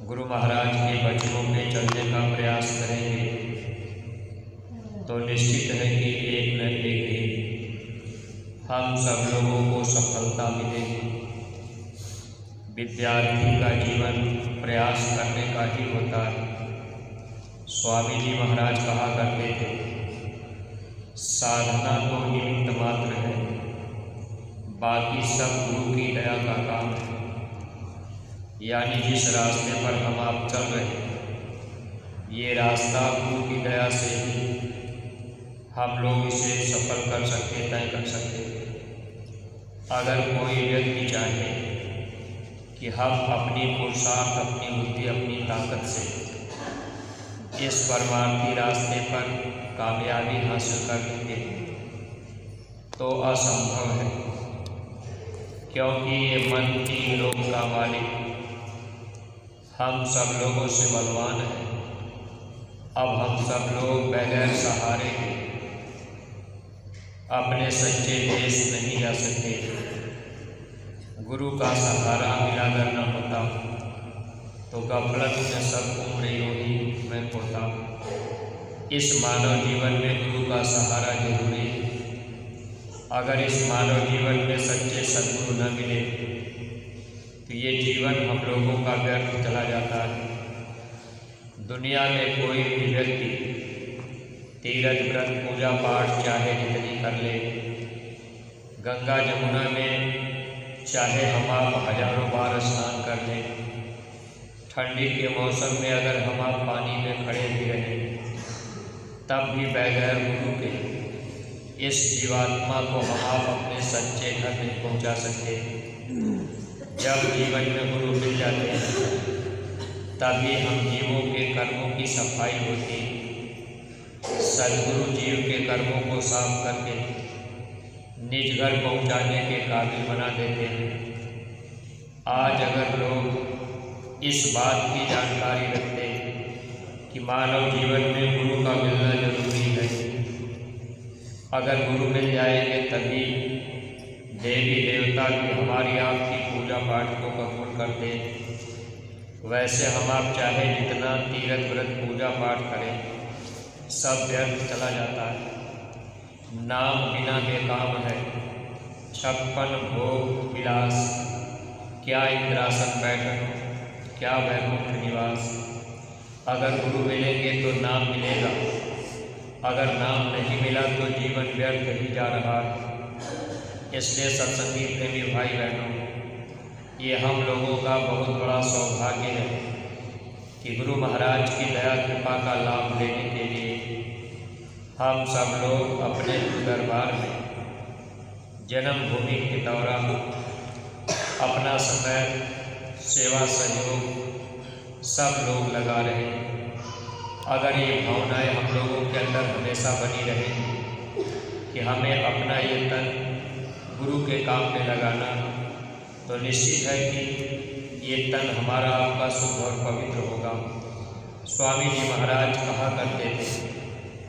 गुरु महाराज के वचनों पे चलने का प्रयास करेंगे तो निश्चित है कि एक न एक दिन हम सब लोगों को सफलता मिलेगी। विद्यार्थी का जीवन प्रयास करने का ही होता है। स्वामी जी महाराज कहा करते थे, साधना तो निमित्त मात्र है, बाकी सब गुरु की दया का काम है। यानी जिस रास्ते पर हम आप चल रहे हैं, ये रास्ता गुरु की दया से ही हम लोग इसे सफल कर सकते, तय कर सकते। अगर कोई व्यक्ति चाहे कि हम अपनी पुरुषार्थ, अपनी बुद्धि, अपनी ताकत से इस परमार्थी रास्ते पर कामयाबी हासिल कर लेंगे तो असंभव है, क्योंकि ये मन की लोक का मालिक हम सब लोगों से बलवान है। अब हम सब लोग बगैर सहारे के अपने सच्चे देश नहीं जा सकते। गुरु का सहारा मिला अगर न होता तो गफलत में सब उम्र यूं ही मैं होता। इस मानव जीवन में गुरु का सहारा जरूरी है। अगर इस मानव जीवन में सच्चे सद्गुरु न मिले तो ये जीवन हम लोगों का व्यर्थ चला जाता है। दुनिया में कोई भी व्यक्ति तीर्थ व्रत पूजा पाठ चाहे जितनी कर ले, गंगा जमुना में चाहे हम आप हजारों बार स्नान कर लें, ठंडी के मौसम में अगर हम आप पानी में खड़े भी रहें, तब भी बगैर गुरु के इस जीवात्मा को हम आप अपने सच्चे घर नहीं पहुंचा सकते। जब जीवन में गुरु मिल जाते हैं तभी हम जीवों के कर्मों की सफाई होती। सद्गुरु जीव के कर्मों को साफ करके निज घर पहुंचाने के काबिल बना देते हैं। आज अगर लोग इस बात की जानकारी रखते कि मानव जीवन में गुरु का मिलना जरूरी है, अगर गुरु मिल जाएंगे तभी देवी देवता भी हमारी आपकी पूजा पाठ को कबूल करते। वैसे हम आप चाहे जितना तीर्थ व्रत पूजा पाठ करें, सब व्यर्थ चला जाता है। नाम बिना बेकाम है, 56 भोग विलास, क्या इंद्रासन बैठक, क्या वैकुंठ निवास। अगर गुरु मिलेंगे तो नाम मिलेगा, अगर नाम नहीं मिला तो जीवन व्यर्थ ही जा रहा है। इसलिए सत्संगी प्रेमी भाई बहनों, ये हम लोगों का बहुत बड़ा सौभाग्य है कि गुरु महाराज की दया कृपा का लाभ लेने के लिए हम सब लोग अपने दरबार में जन्मभूमि के दौरान अपना समय, सेवा, सहयोग सब लोग लगा रहे हैं। अगर ये भावनाएं हम लोगों के अंदर हमेशा बनी रहेंगी कि हमें अपना ये तन गुरु के काम में लगाना, तो निश्चित है कि ये तन हमारा आपका शुद्ध और पवित्र होगा। स्वामी जी महाराज कहा करते थे,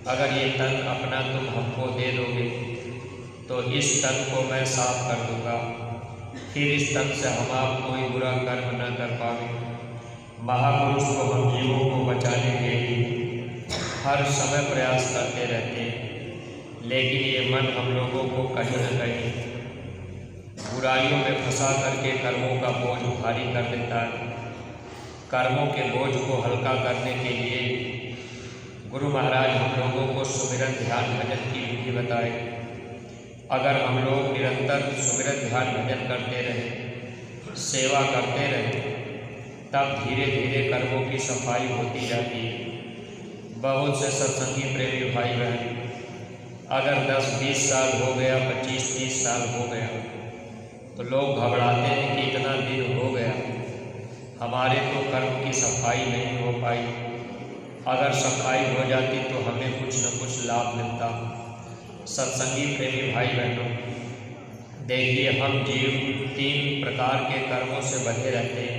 अगर ये तन अपना तुम हमको दे दोगे तो इस तन को मैं साफ कर दूंगा, फिर इस तन से हम आप कोई बुरा कर्म न कर पावे। महापुरुष को हम जीवों को बचाने के लिए हर समय प्रयास करते रहते हैं, लेकिन ये मन हम लोगों को कहीं न कहीं बुराइयों में फंसा करके कर्मों का बोझ भारी कर देता है। कर्मों के बोझ को हल्का करने के लिए गुरु महाराज हम लोगों को सुमिरन ध्यान भजन की विधि बताए। अगर हम लोग निरंतर सुमिरन ध्यान भजन करते रहें, सेवा करते रहें, तब धीरे धीरे कर्मों की सफाई होती जाती है। बहुत से सत्संगी प्रेमी भाई बहन अगर 10-20 साल हो गया, 25-30 साल हो गया, तो लोग घबराते हैं कि इतना दिन हो गया, हमारे तो कर्म की सफाई नहीं हो पाई। अगर सफाई हो जाती तो हमें कुछ न कुछ लाभ मिलता। सत्संगी प्रेमी भाई बहनों, देखिए हम जीव 3 प्रकार के कर्मों से बंधे रहते हैं।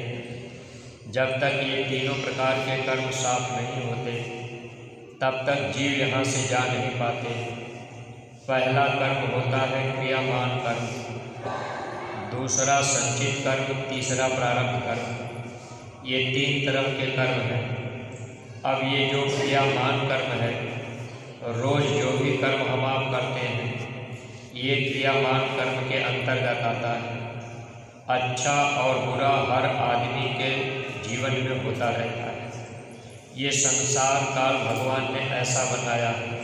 जब तक ये तीनों प्रकार के कर्म साफ नहीं होते, तब तक जीव यहाँ से जा नहीं पाते। पहला कर्म होता है क्रियामान कर्म, दूसरा संचित कर्म, तीसरा प्रारब्ध कर्म। ये 3 तरह के कर्म हैं। अब ये जो क्रियामान कर्म है, रोज जो भी कर्म हम आप करते हैं, ये क्रियामान कर्म के अंतर्गत आता है। अच्छा और बुरा हर आदमी के जीवन में होता रहता है। ये संसार काल भगवान ने ऐसा बनाया है।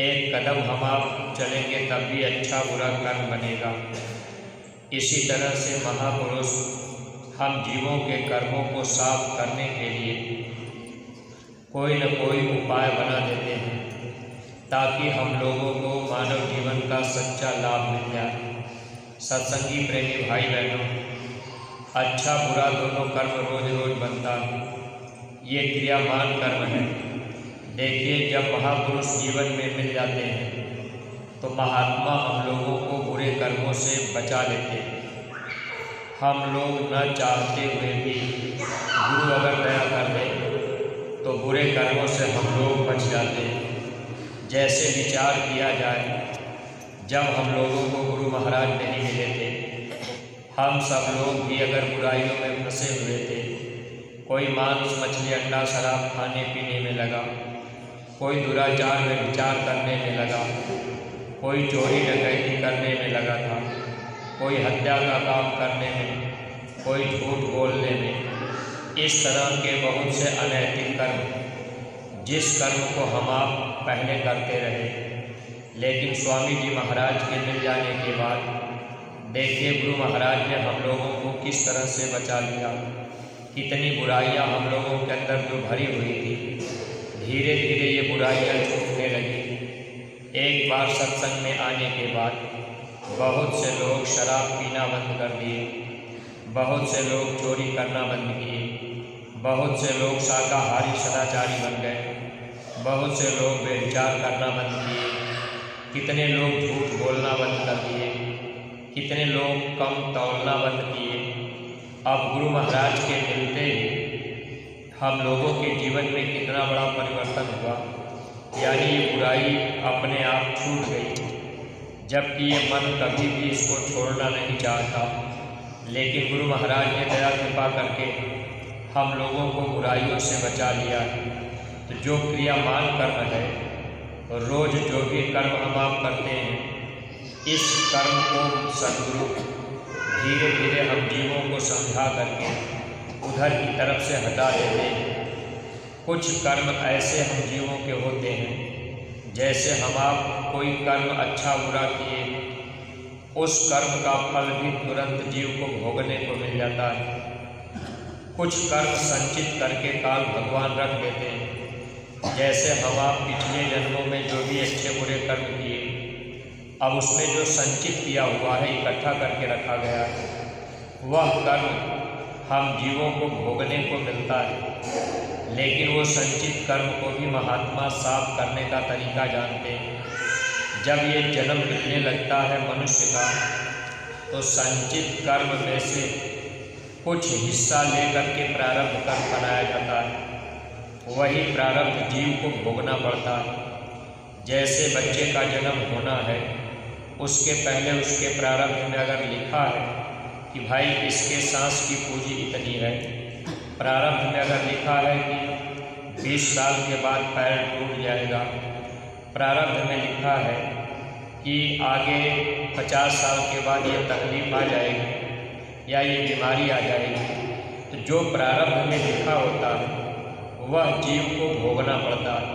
एक कदम हम आप चलेंगे तब भी अच्छा बुरा कर्म बनेगा। इसी तरह से महापुरुष हम जीवों के कर्मों को साफ करने के लिए कोई न कोई उपाय बना देते हैं, ताकि हम लोगों को मानव जीवन का सच्चा लाभ मिल जाए। सत्संगी प्रेमी भाई बहनों, अच्छा बुरा दोनों कर्म रोज रोज बनता है। ये क्रियामान कर्म है। देखिए, जब महापुरुष जीवन में मिल जाते हैं तो महात्मा हम लोगों को बुरे कर्मों से बचा लेते हैं। हम लोग न चाहते हुए भी गुरु अगर दया कर दे तो बुरे कर्मों से हम लोग बच जाते हैं। जैसे विचार किया जाए, जब हम लोगों को गुरु महाराज नहीं मिले थे, हम सब लोग भी अगर बुराइयों में फंसे हुए थे, कोई मांस मछली अंडा शराब खाने पीने में लगा, कोई दुराचार में विचार करने में लगा, कोई चोरी डकैती करने में लगा था, कोई हत्या का काम करने में, कोई झूठ बोलने में, इस तरह के बहुत से अनैतिक कर्म, जिस कर्म को हम आप पहले करते रहे, लेकिन स्वामी जी महाराज के मिल जाने के बाद देखिए गुरु महाराज ने हम लोगों को किस तरह से बचा लिया। कितनी बुराइयां हम लोगों के अंदर जो भरी हुई थी, धीरे धीरे ये बुराइयां छूटने लगी। एक बार सत्संग में आने के बाद बहुत से लोग शराब पीना बंद कर दिए, बहुत से लोग चोरी करना बंद किए, बहुत से लोग शाकाहारी सदाचारी बन गए, बहुत से लोग व्यभिचार करना बंद किए, कितने लोग झूठ बोलना बंद कर दिए, कितने लोग कम तौलना बंद किए। अब गुरु महाराज के मिलते ही हम लोगों के जीवन में कितना बड़ा परिवर्तन हुआ, यानी ये बुराई अपने आप छूट गई। जबकि ये मन कभी भी इसको छोड़ना नहीं चाहता, लेकिन गुरु महाराज ने दया कृपा करके हम लोगों को बुराइयों से बचा लिया है। तो जो क्रियामान कर्म है, रोज जो भी कर्म हम आप करते हैं, इस कर्म को सद्गुरु धीरे धीरे हम जीवों को समझा करके उधर की तरफ से हटा देते हैं। कुछ कर्म ऐसे हम जीवों के होते हैं, जैसे हम आप कोई कर्म अच्छा बुरा किए, उस कर्म का फल भी तुरंत जीव को भोगने को मिल जाता है। कुछ कर्म संचित करके काल भगवान रख देते हैं, जैसे हम आप पिछले जन्मों में जो भी अच्छे बुरे कर्म किए, अब उसमें जो संचित किया हुआ है, इकट्ठा करके रखा गया है, वह कर्म हम जीवों को भोगने को मिलता है। लेकिन वो संचित कर्म को भी महात्मा साफ करने का तरीका जानते हैं। जब ये जन्म मिलने लगता है मनुष्य का, तो संचित कर्म में से कुछ हिस्सा लेकर के प्रारब्ध कर्म बनाया जाता है। वही प्रारब्ध जीव को भोगना पड़ता है। जैसे बच्चे का जन्म होना है, उसके पहले उसके प्रारब्ध में अगर लिखा है कि भाई इसके सांस की पूंजी इतनी है, प्रारब्ध में अगर लिखा है कि 20 साल के बाद पैर टूट जाएगा, प्रारब्ध में लिखा है कि आगे 50 साल के बाद ये तकलीफ आ जाएगी या ये बीमारी आ जाएगी, तो जो प्रारब्ध में लिखा होता है वह जीव को भोगना पड़ता है।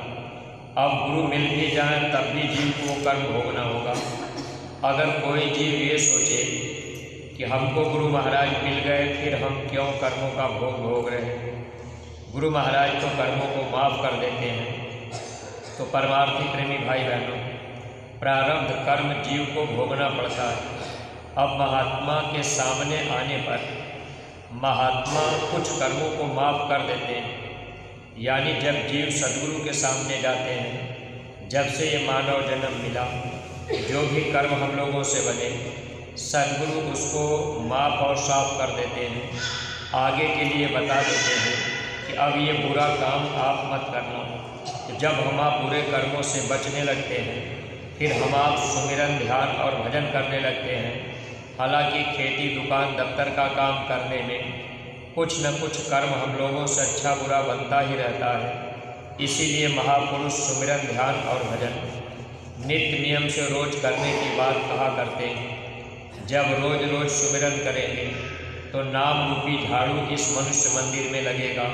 अब गुरु मिल भी जाए तब भी जीव को कर्म भोगना होगा। अगर कोई जीव ये सोचे कि हमको गुरु महाराज मिल गए, फिर हम क्यों कर्मों का भोग रहे हैं, गुरु महाराज तो कर्मों को माफ़ कर देते हैं। तो परमार्थी प्रेमी भाई बहनों, प्रारब्ध कर्म जीव को भोगना पड़ता है। अब महात्मा के सामने आने पर महात्मा कुछ कर्मों को माफ़ कर देते हैं। यानी जब जीव सद्गुरु के सामने जाते हैं, जब से ये मानव जन्म मिला, जो भी कर्म हम लोगों से बने, सद्गुरु उसको माफ़ और साफ कर देते हैं। आगे के लिए बता देते हैं कि अब ये बुरा काम आप मत करना। तो जब हम आप बुरे कर्मों से बचने लगते हैं, फिर हम आप सुमिरन ध्यान और भजन करने लगते हैं। हालांकि खेती दुकान दफ्तर का काम करने में कुछ न कुछ कर्म हम लोगों से अच्छा बुरा बनता ही रहता है। इसीलिए महापुरुष सुमिरन, ध्यान और भजन नित्य नियम से रोज करने की बात कहा करते हैं। जब रोज रोज सुमिरन करेंगे तो नाम रूपी झाड़ू इस मनुष्य मंदिर में लगेगा।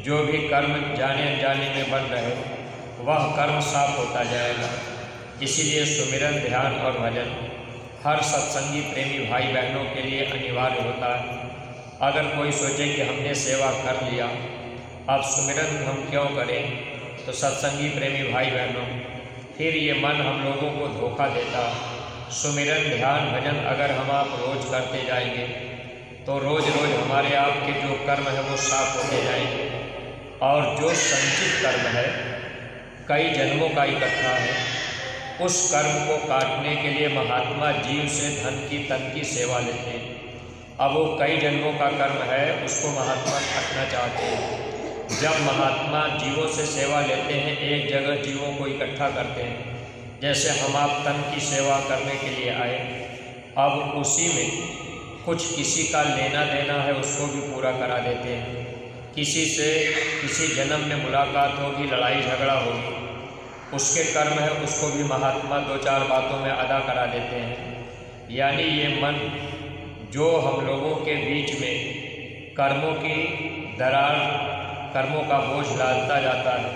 जो भी कर्म जाने अनजाने में बन रहे वह कर्म साफ होता जाएगा। इसीलिए सुमिरन, ध्यान और भजन हर सत्संगी प्रेमी भाई बहनों के लिए अनिवार्य होता है। अगर कोई सोचे कि हमने सेवा कर लिया, अब सुमिरन हम क्यों करें, तो सत्संगी प्रेमी भाई बहनों, फिर ये मन हम लोगों को धोखा देता। सुमिरन, ध्यान, भजन अगर हम आप रोज करते जाएंगे तो रोज रोज हमारे आपके जो कर्म है वो साफ होते जाएंगे। और जो संचित कर्म है कई जन्मों का इकट्ठा है, उस कर्म को काटने के लिए महात्मा जीव से धन की तन की सेवा लेते हैं। अब वो कई जन्मों का कर्म है, उसको महात्मा काटना चाहते हैं। जब महात्मा जीवों से सेवा लेते हैं, एक जगह जीवों को इकट्ठा करते हैं। जैसे हम आप तन की सेवा करने के लिए आए, अब उसी में कुछ किसी का लेना देना है, उसको भी पूरा करा देते हैं। किसी से किसी जन्म में मुलाकात होगी, लड़ाई झगड़ा होगी, उसके कर्म है, उसको भी महात्मा दो चार बातों में अदा करा देते हैं। यानी ये मन जो हम लोगों के बीच में कर्मों की दरार, कर्मों का बोझ डालता जाता है,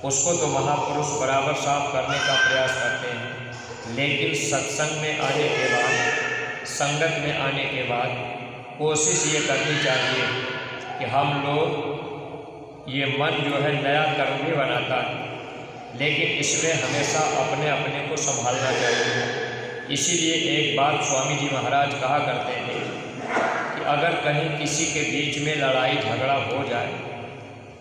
उसको तो महापुरुष बराबर साफ करने का प्रयास करते हैं। लेकिन सत्संग में आने के बाद, संगत में आने के बाद कोशिश ये करनी चाहिए कि हम लोग, ये मन जो है नया कर्म भी बनाता है, लेकिन इसमें हमेशा अपने अपने को संभालना चाहिए। इसीलिए एक बात स्वामी जी महाराज कहा करते थे कि अगर कहीं किसी के बीच में लड़ाई झगड़ा हो जाए,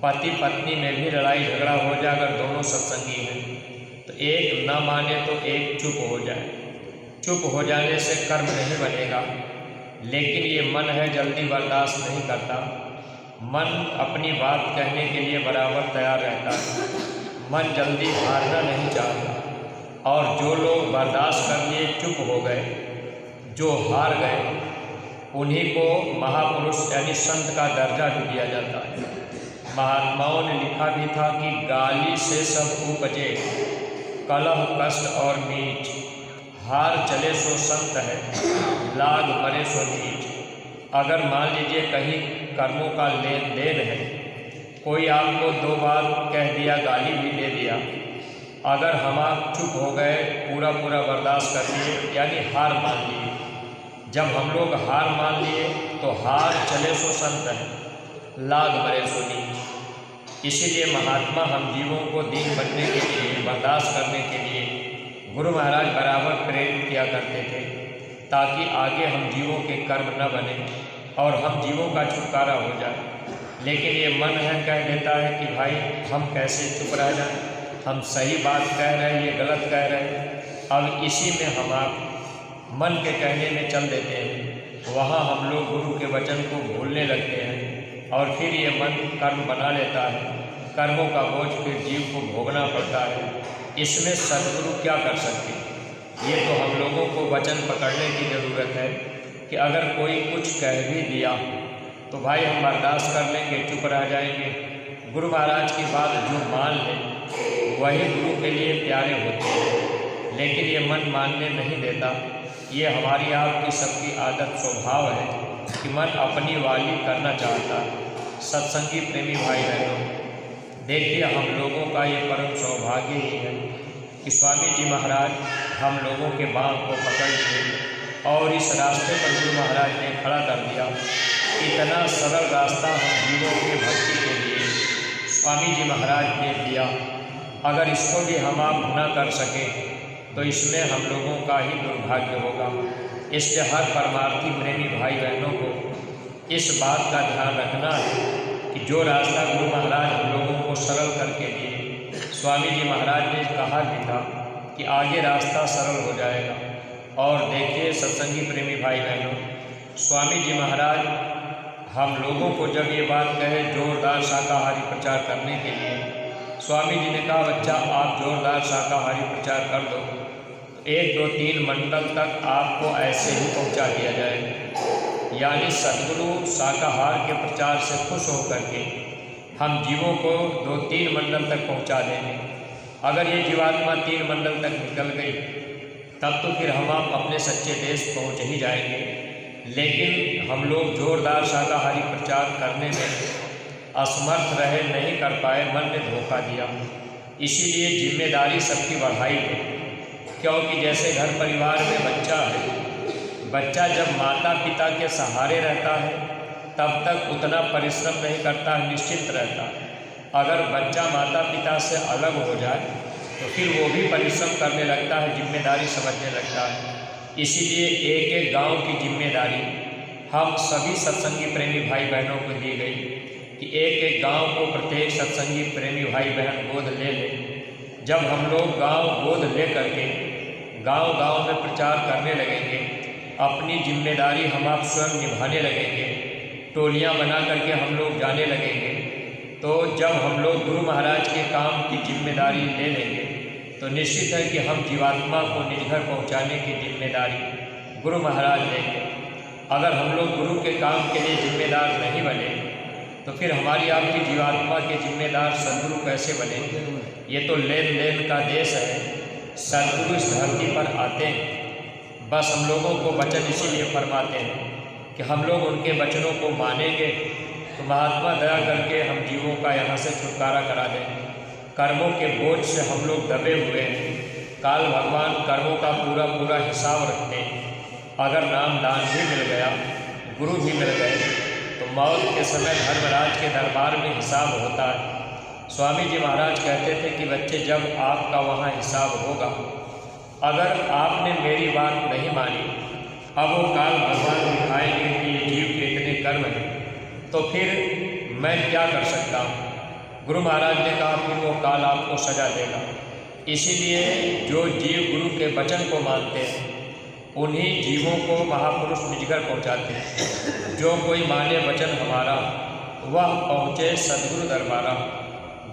पति पत्नी में भी लड़ाई झगड़ा हो जाए, अगर दोनों सत्संगी हैं, तो एक न माने तो एक चुप हो जाए। चुप हो जाने से कर्म नहीं बनेगा, लेकिन ये मन है जल्दी बर्दाश्त नहीं करता। मन अपनी बात कहने के लिए बराबर तैयार रहता है, मन जल्दी हारना नहीं चाहता। और जो लोग बर्दाश्त कर लिए, चुप हो गए, जो हार गए, उन्हीं को महापुरुष यानी संत का दर्जा भी दिया जाता है। महात्माओं ने लिखा भी था कि गाली से सब उपजे, कलह कष्ट और मीठ, हार चले सो संत है, लाग मरे सो नीच। अगर मान लीजिए कहीं कर्मों का लेन देन है, कोई आपको दो बार कह दिया, गाली भी दे दिया, अगर हम आप चुप हो गए, पूरा पूरा बर्दाश्त कर लिए, यानी हार मान लिए। जब हम लोग हार मान लिए तो हार चले सो संत है, लाग मरे सो नीच। इसीलिए महात्मा हम जीवों को दीन बनने के लिए, बर्दाश्त करने के लिए गुरु महाराज बराबर प्रेरित किया करते थे, ताकि आगे हम जीवों के कर्म न बने और हम जीवों का छुटकारा हो जाए। लेकिन ये मन है कह देता है कि भाई हम कैसे चुप रह जाएं, हम सही बात कह रहे हैं, ये गलत कह रहे हैं। अब इसी में हम आप मन के कहने में चल देते हैं, वहाँ हम लोग गुरु के वचन को भूलने लगते हैं और फिर ये मन कर्म बना लेता है। कर्मों का बोझ फिर जीव को भोगना पड़ता है। इसमें सद्गुरु क्या कर सकते हैं? ये तो हम लोगों को वचन पकड़ने की ज़रूरत है कि अगर कोई कुछ कह भी दिया तो भाई हम बर्दाश्त कर लेंगे, चुप रह जाएंगे। गुरु महाराज की बात जो मान ले वही गुरु के लिए प्यारे होते हैं, लेकिन ये मन मानने नहीं देता। ये हमारी आपकी सबकी आदत, स्वभाव है कि मन अपनी वाली करना चाहता है। सत्संगी प्रेमी भाई बहनों, देखिए हम लोगों का ये परम सौभाग्य ही है कि स्वामी जी महाराज हम लोगों के बाँह को पकड़ लिए और इस रास्ते पर गुरु महाराज ने खड़ा कर दिया। इतना सरल रास्ता हम जीवों के भक्ति के लिए स्वामी जी महाराज ने दिया। अगर इसको भी हम आप न कर सके तो इसमें हम लोगों का ही दुर्भाग्य होगा। इसलिए हर परमार्थी प्रेमी भाई बहनों को इस बात का ध्यान रखना है कि जो रास्ता गुरु महाराज हम लोगों को सरल करके दिए, स्वामी जी महाराज ने कहा भी था कि आगे रास्ता सरल हो जाएगा। और देखिए सत्संगी प्रेमी भाई बहनों, स्वामी जी महाराज हम लोगों को जब ये बात कहे जोरदार शाकाहारी प्रचार करने के लिए, स्वामी जी ने कहा बच्चा आप जोरदार शाकाहारी प्रचार कर दो, 1 2 3 मंडल तक आपको ऐसे ही पहुंचा दिया जाएगा। यानी सद्गुरु शाकाहार के प्रचार से खुश होकर के हम जीवों को 2-3 मंडल तक पहुंचा देंगे। अगर ये जीवात्मा 3 मंडल तक निकल गई तब तो फिर हम आप अपने सच्चे देश पहुंच ही जाएंगे। लेकिन हम लोग जोरदार शाकाहारी प्रचार करने में असमर्थ रहे, नहीं कर पाए, मन ने धोखा दिया। इसीलिए जिम्मेदारी सबकी बढ़ाई है, क्योंकि जैसे घर परिवार में बच्चा है, बच्चा जब माता पिता के सहारे रहता है तब तक उतना परिश्रम नहीं करता है, निश्चिंत रहता है। अगर बच्चा माता पिता से अलग हो जाए तो फिर वो भी परिश्रम करने लगता है, जिम्मेदारी समझने लगता है। इसीलिए एक एक गांव की जिम्मेदारी हम सभी सत्संगी प्रेमी भाई बहनों को दी गई कि एक एक गांव को प्रत्येक सत्संगी प्रेमी भाई बहन गोद ले ले। जब हम लोग गांव गोद ले करके गांव गांव में प्रचार करने लगेंगे, अपनी जिम्मेदारी हम आप स्वयं निभाने लगेंगे, टोलियां बना करके हम लोग जाने लगेंगे, तो जब हम लोग गुरु महाराज के काम की जिम्मेदारी ले लेंगे तो निश्चित है कि हम जीवात्मा को निज घर पहुँचाने की जिम्मेदारी गुरु महाराज लेंगे। अगर हम लोग गुरु के काम के लिए जिम्मेदार नहीं बने तो फिर हमारी आपकी जीवात्मा के जिम्मेदार सद्गुरु कैसे बनेंगे? ये तो लेन देन का देश है। सद्गुरु इस धरती पर आते हैं, बस हम लोगों को वचन इसीलिए फरमाते हैं कि हम लोग उनके वचनों को मानेंगे तो महात्मा दया करके हम जीवों का यहाँ से छुटकारा करा दें। कर्मों के बोझ से हम लोग दबे हुए हैं। काल भगवान कर्मों का पूरा पूरा हिसाब रखते हैं। अगर नाम दान भी मिल गया, गुरु भी मिल गए, तो मौत के समय धर्मराज के दरबार में हिसाब होता है। स्वामी जी महाराज कहते थे कि बच्चे, जब आपका वहाँ हिसाब होगा, अगर आपने मेरी बात नहीं मानी, अब वो काल भगवान दिखाएंगे कि ये जीव के इतने कर्म हैं, तो फिर मैं क्या कर सकता हूँ? गुरु महाराज ने कहा फिर वो काल आपको सजा देगा। इसीलिए जो जीव गुरु के वचन को मानते हैं उन्हीं जीवों को महापुरुष निज घर पहुँचाते हैं। जो कोई माने वचन हमारा, वह पहुँचे सद्गुरु दरबारा।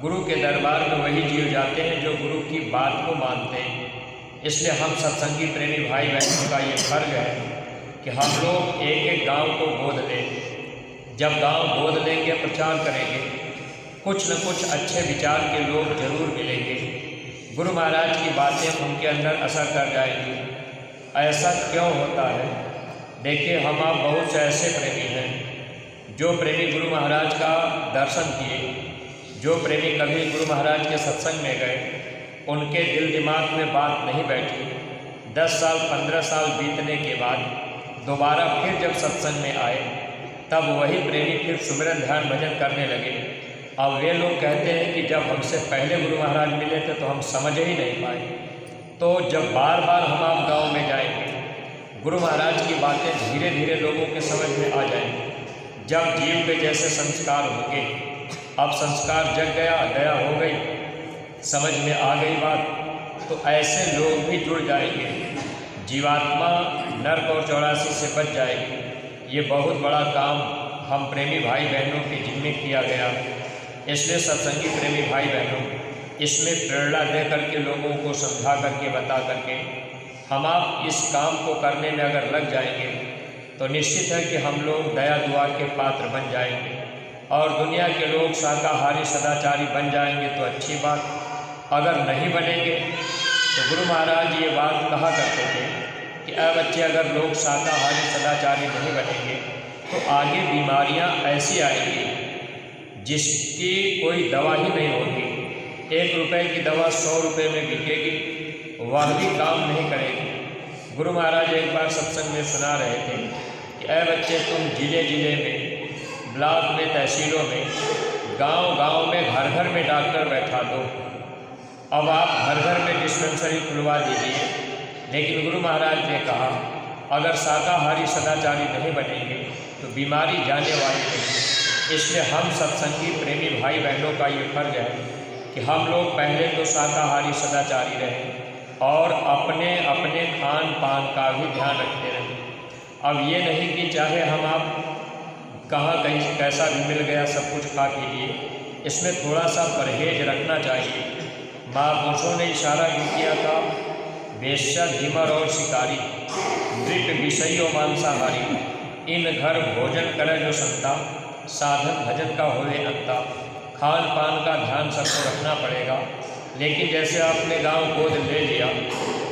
गुरु के दरबार में वही जीव जाते हैं जो गुरु की बात को मानते हैं। इसलिए हम सत्संगी प्रेमी भाई बहनों का ये फर्ज है कि हम लोग एक एक गांव को गोद लें। जब गांव गोद लेंगे, प्रचार करेंगे, कुछ न कुछ अच्छे विचार के लोग जरूर मिलेंगे। गुरु महाराज की बातें उनके अंदर असर कर जाएंगी। ऐसा क्यों होता है? देखिए, हम आप बहुत से ऐसे प्रेमी हैं जो प्रेमी गुरु महाराज का दर्शन किए, जो प्रेमी कभी गुरु महाराज के सत्संग में गए, उनके दिल दिमाग में बात नहीं बैठी। 10 साल 15 साल बीतने के बाद दोबारा फिर जब सत्संग में आए, तब वही प्रेमी फिर सुमिरन ध्यान भजन करने लगे। अब वे लोग कहते हैं कि जब हमसे पहले गुरु महाराज मिले थे तो हम समझ ही नहीं पाए। तो जब बार बार हम आप गाँव में जाएंगे, गुरु महाराज की बातें धीरे धीरे लोगों के समझ में आ जाएंगी। जब जीव के जैसे संस्कार होंगे, अब संस्कार जग गया, दया हो गई, समझ में आ गई बात, तो ऐसे लोग भी जुड़ जाएंगे। जीवात्मा नर्क और 84 से बच जाएगी। ये बहुत बड़ा काम हम प्रेमी भाई बहनों के जिम्मे किया गया। इसलिए सत्संगी प्रेमी भाई बहनों, इसमें प्रेरणा दे करके लोगों को समझा करके बता करके हम आप इस काम को करने में अगर लग जाएंगे तो निश्चित है कि हम लोग दया दुआ के पात्र बन जाएंगे और दुनिया के लोग शाकाहारी सदाचारी बन जाएंगे तो अच्छी बात। अगर नहीं बनेंगे तो गुरु महाराज ये बात कहा करते थे कि बच्चे, अगर लोग शाकाहारी सदाचारी नहीं बनेंगे तो आगे बीमारियां ऐसी आएंगी जिसकी कोई दवा ही नहीं होगी। 1 रुपये की दवा 100 रुपये में बिकेगी, वह भी काम नहीं करेगी। गुरु महाराज एक बार सत्संग में सुना रहे थे कि बच्चे, तुम जिले जिले में, ब्लॉक में, तहसीलों में, गांव गांव में, घर घर में डॉक्टर बैठा दो। अब आप घर घर में डिस्पेंसरी खुलवा दीजिए। लेकिन गुरु महाराज ने कहा, अगर शाकाहारी सदाचारी नहीं बनेंगे तो बीमारी जाने वाली नहीं। इसलिए हम सत्संगी प्रेमी भाई बहनों का ये फर्ज है कि हम लोग पहले तो शाकाहारी सदाचारी रहें और अपने अपने खान पान का भी ध्यान रखते रहें। अब ये नहीं कि चाहे हम आप कहाँ कहीं कैसा भी मिल गया सब कुछ खा के लिए, इसमें थोड़ा सा परहेज रखना चाहिए। महापुरुषों ने इशारा भी किया था, बेशक धीमर और शिकारी, नृप विषयी और मांसाहारी, इन घर भोजन करे जो संता, साधन भजन का होवे अंता। खान पान का ध्यान सबको रखना पड़ेगा। लेकिन जैसे आपने गांव गोद ले लिया,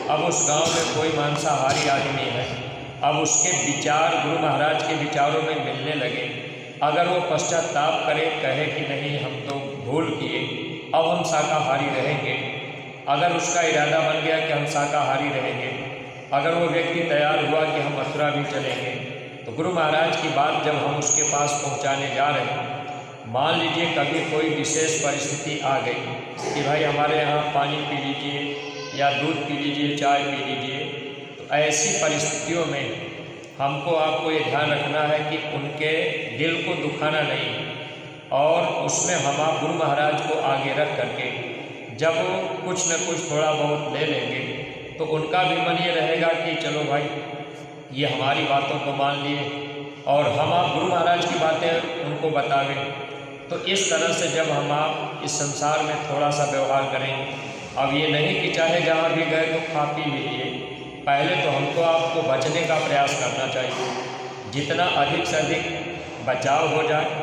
अब उस गांव में कोई मांसाहारी आदमी है, अब उसके विचार गुरु महाराज के विचारों में मिलने लगे। अगर वो पश्चाताप करे, कहे कि नहीं हम तो भूल किए, अब हम शाकाहारी रहेंगे, अगर उसका इरादा बन गया कि हम शाकाहारी रहेंगे, अगर वो व्यक्ति तैयार हुआ कि हम मथुरा भी चलेंगे, तो गुरु महाराज की बात जब हम उसके पास पहुंचाने जा रहे हैं, मान लीजिए कभी कोई विशेष परिस्थिति आ गई कि भाई हमारे यहाँ पानी पी लीजिए या दूध पी लीजिए, चाय पी लीजिए, तो ऐसी परिस्थितियों में हमको आपको ये ध्यान रखना है कि उनके दिल को दुखाना नहीं। और उसमें हम आप गुरु महाराज को आगे रख करके जब वो कुछ न कुछ थोड़ा बहुत ले लेंगे, तो उनका भी मन ये रहेगा कि चलो भाई ये हमारी बातों को मान लिए और हम आप गुरु महाराज की बातें उनको बतावें। तो इस तरह से जब हम आप इस संसार में थोड़ा सा व्यवहार करेंगे, अब ये नहीं कि चाहे जहाँ भी गए तो खा पी लीजिए, पहले तो हमको आपको बचने का प्रयास करना चाहिए। जितना अधिक से अधिक बचाव हो जाए,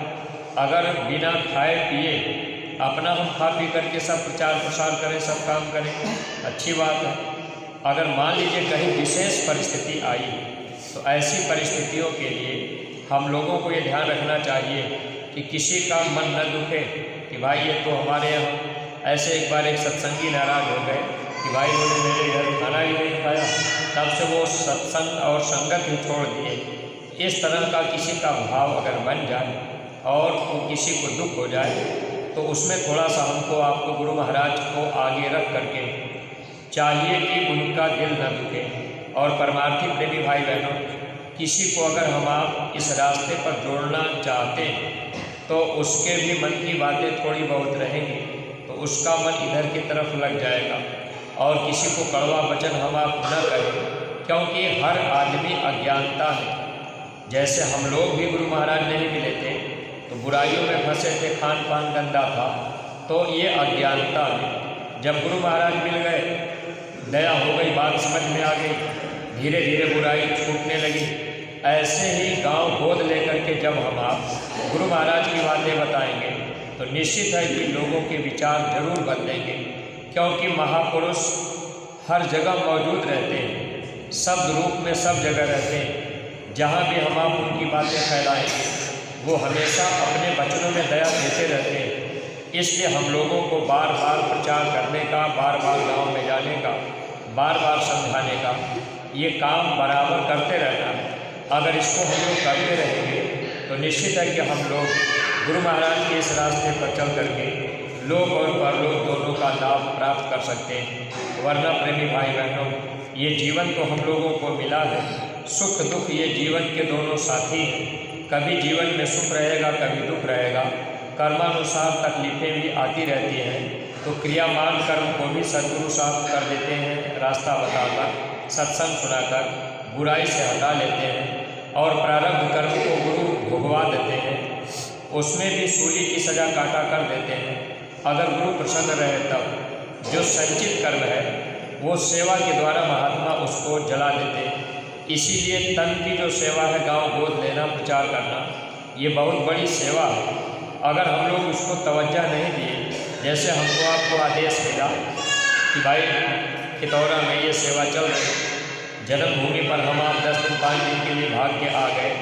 अगर बिना खाए पिए अपना हम खा पी करके सब प्रचार प्रसार करें, सब काम करें, अच्छी बात है। अगर मान लीजिए कहीं विशेष परिस्थिति आई, तो ऐसी परिस्थितियों के लिए हम लोगों को ये ध्यान रखना चाहिए कि किसी का मन न दुखे कि भाई ये तो हमारे यहाँ ऐसे एक बार एक सत्संगी नाराज हो गए कि भाई बोले मेरे घर खाना ही नहीं खाया, तब से वो सत्संग और संगत ही छोड़ दिए। इस तरह का किसी का भाव अगर बन जाए और वो किसी को दुख हो जाए, तो उसमें थोड़ा सा हमको आपको गुरु महाराज को आगे रख करके चाहिए कि उनका दिल न दुखे। और परमार्थी प्रेमी भाई बहनों, किसी को अगर हम आप इस रास्ते पर जोड़ना चाहते हैं, तो उसके भी मन की बातें थोड़ी बहुत रहेंगी, तो उसका मन इधर की तरफ लग जाएगा। और किसी को कड़वा वचन हम आप न करें, क्योंकि हर आदमी अज्ञानता है। जैसे हम लोग भी गुरु महाराज नहीं मिले थे तो बुराइयों में फंसे थे, खान पान गंदा था, तो ये अज्ञानता है। जब गुरु महाराज मिल गए, दया हो गई, बात समझ में आ गई, धीरे धीरे बुराई छूटने लगी। ऐसे ही गांव गोद लेकर के जब हम आप गुरु महाराज की बातें बताएंगे, तो निश्चित है कि लोगों के विचार जरूर बदलेंगे, क्योंकि महापुरुष हर जगह मौजूद रहते हैं, शब्द रूप में सब जगह रहते हैं। जहाँ भी हम आप उनकी बातें फैलाएंगे, वो हमेशा अपने वचनों में दया देते रहते हैं। इसलिए हम लोगों को बार बार प्रचार करने का, बार बार गाँव में जाने का, बार बार समझाने का, ये काम बराबर करते रहना है। अगर इसको हम लोग करते रहेंगे, तो निश्चित है कि हम लोग गुरु महाराज के इस रास्ते पर चल करके लोक और परलोक दोनों का लाभ प्राप्त कर सकते हैं। वरना प्रेमी भाई बहनों, ये जीवन तो हम लोगों को मिला है, सुख दुख ये जीवन के दोनों साथी हैं। कभी जीवन में सुख रहेगा, कभी दुख रहेगा, कर्मानुसार तकलीफ़ें भी आती रहती हैं। तो क्रियामान कर्म को भी सद्गुरु साफ कर देते हैं, रास्ता बताकर, सत्संग सुनाकर, बुराई से हटा लेते हैं, और प्रारब्ध कर्म को गुरु भुगवा देते हैं, उसमें भी सूली की सज़ा काटा कर देते हैं। अगर गुरु प्रसन्न रहे, तब जो संचित कर्म है वो सेवा के द्वारा महात्मा उसको जला देते हैं। इसीलिए तन की जो सेवा है, गांव गोद लेना, प्रचार करना, ये बहुत बड़ी सेवा है। अगर हम लोग उसको तवज्जो नहीं दिए, जैसे हमको आपको आदेश मिला कि भाई खितौरा में ये सेवा चल रही, जन्मभूमि पर हम आप 10 दिन 5 दिन के लिए भाग के आ गए,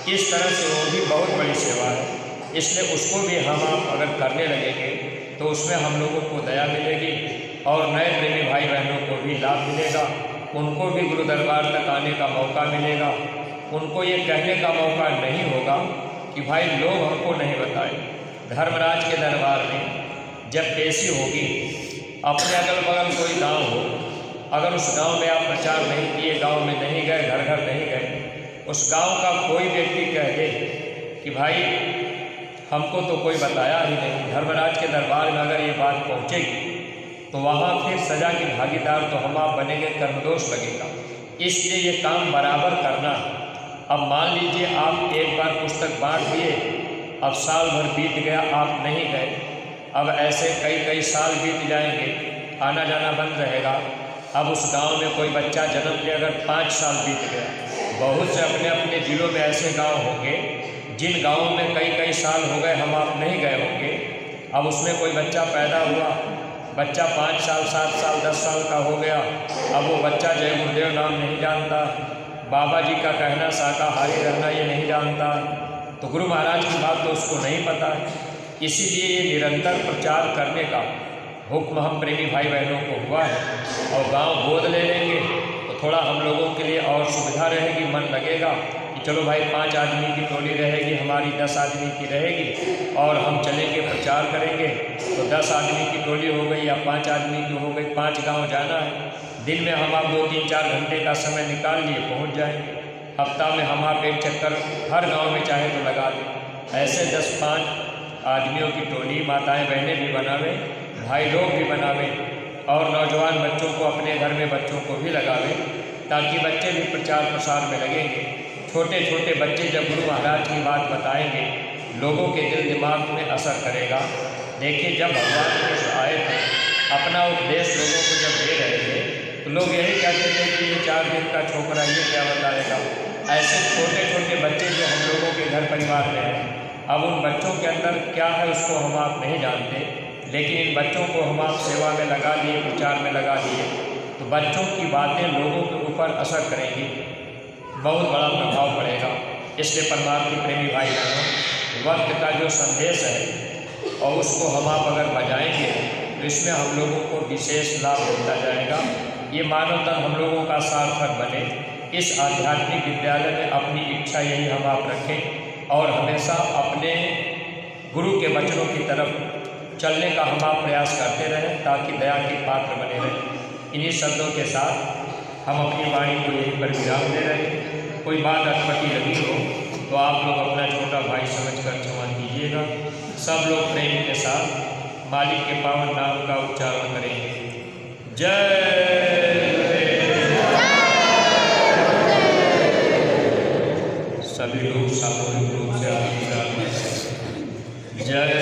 इस तरह से वो भी बहुत बड़ी सेवा है। इसलिए उसको भी हम आप अगर करने लगेंगे, तो उसमें हम लोगों को दया मिलेगी और नए प्रेमी भाई बहनों को भी लाभ मिलेगा। उनको भी गुरु दरबार तक आने का मौका मिलेगा। उनको ये कहने का मौका नहीं होगा कि भाई लोग हमको नहीं बताए। धर्मराज के दरबार में जब पेशी होगी, अपने अगल बगल कोई गांव हो, अगर उस गांव में आप प्रचार नहीं किए, गांव में नहीं गए, घर घर नहीं गए, उस गांव का कोई व्यक्ति कह दे कि भाई हमको तो कोई बताया ही नहीं, धर्मराज के दरबार में अगर ये बात पहुंचेगी, तो वहाँ फिर सज़ा की भागीदार तो हम आप बनेंगे, कर्मदोष लगेगा। इसलिए ये काम बराबर करना। अब मान लीजिए आप एक बार पुस्तक बांट दिए, अब साल भर बीत गया, आप नहीं गए, अब ऐसे कई कई साल बीत जाएंगे, आना जाना बंद रहेगा। अब उस गांव में कोई बच्चा जन्म ले, अगर 5 साल बीत गया, बहुत से अपने अपने ज़िलों में ऐसे गांव होंगे जिन गांवों में कई कई साल हो गए हम आप नहीं गए होंगे। अब उसमें कोई बच्चा पैदा हुआ, बच्चा 5 साल 7 साल 10 साल का हो गया, अब वो बच्चा जय गुरुदेव नाम नहीं जानता, बाबा जी का कहना शाकाहारी रहना ये नहीं जानता, तो गुरु महाराज की बात तो उसको नहीं पता। इसीलिए ये निरंतर प्रचार करने का हुक्म हम प्रेमी भाई बहनों को हुआ है। और गांव गोद ले लेंगे तो थोड़ा हम लोगों के लिए और सुविधा रहेगी, मन लगेगा कि चलो भाई 5 आदमी की टोली रहेगी, हमारी 10 आदमी की रहेगी और हम चलेंगे प्रचार करेंगे। तो 10 आदमी की टोली हो गई या 5 आदमी की हो गई, 5 गांव जाना है। दिन में हम आप 2-3-4 घंटे का समय निकाल लिए पहुंच जाएंगे। हफ्ता में हम आप एक चक्कर हर गांव में चाहे तो लगा दें। ऐसे 10-5 आदमियों की टोली माताएं बहनें भी बनावे, भाई लोग भी बनावे और नौजवान बच्चों को अपने घर में बच्चों को भी लगावे, ताकि बच्चे भी प्रचार प्रसार में लगेंगे। छोटे छोटे बच्चे जब गुरु महाराज की बात बताएंगे लोगों के दिल दिमाग में असर करेगा। देखिए, जब भगवान कृष्ण आए थे अपना उपदेश लोगों को जब दे रहे थे तो लोग यही कहते थे कि ये 4 दिन का छोकरा ये क्या बताएगा। ऐसे छोटे छोटे बच्चे जो हम लोगों के घर परिवार में हैं, अब उन बच्चों के अंदर क्या है उसको हम आप नहीं जानते, लेकिन इन बच्चों को हम आप सेवा में लगा दिए, प्रचार में लगा दिए, तो बच्चों की बातें लोगों के ऊपर असर करेंगी, बहुत बड़ा प्रभाव पड़ेगा। इसलिए परमात्मा प्रेमी भाई बहनों, वक्त का जो संदेश है और उसको हम आप अगर बजाएंगे तो इसमें हम लोगों को विशेष लाभ मिलता जाएगा। ये मानव तन हम लोगों का सार्थक बने। इस आध्यात्मिक विद्यालय में अपनी इच्छा यही हम आप रखें और हमेशा अपने गुरु के वचनों की तरफ चलने का हम आप प्रयास करते रहें, ताकि दया के पात्र बने रहें। इन्हीं शब्दों के साथ हम अपनी वाणी को यहीं पर विराम दे रहे हैं। कोई बात अटपटी लगी हो तो आप लोग अपना छोटा भाई समझकर क्षमा कीजिएगा। सब लोग प्रेम के साथ मालिक के पावन नाम का उच्चारण करेंगे। जय। सभी लोग सामूहिक रूप से जय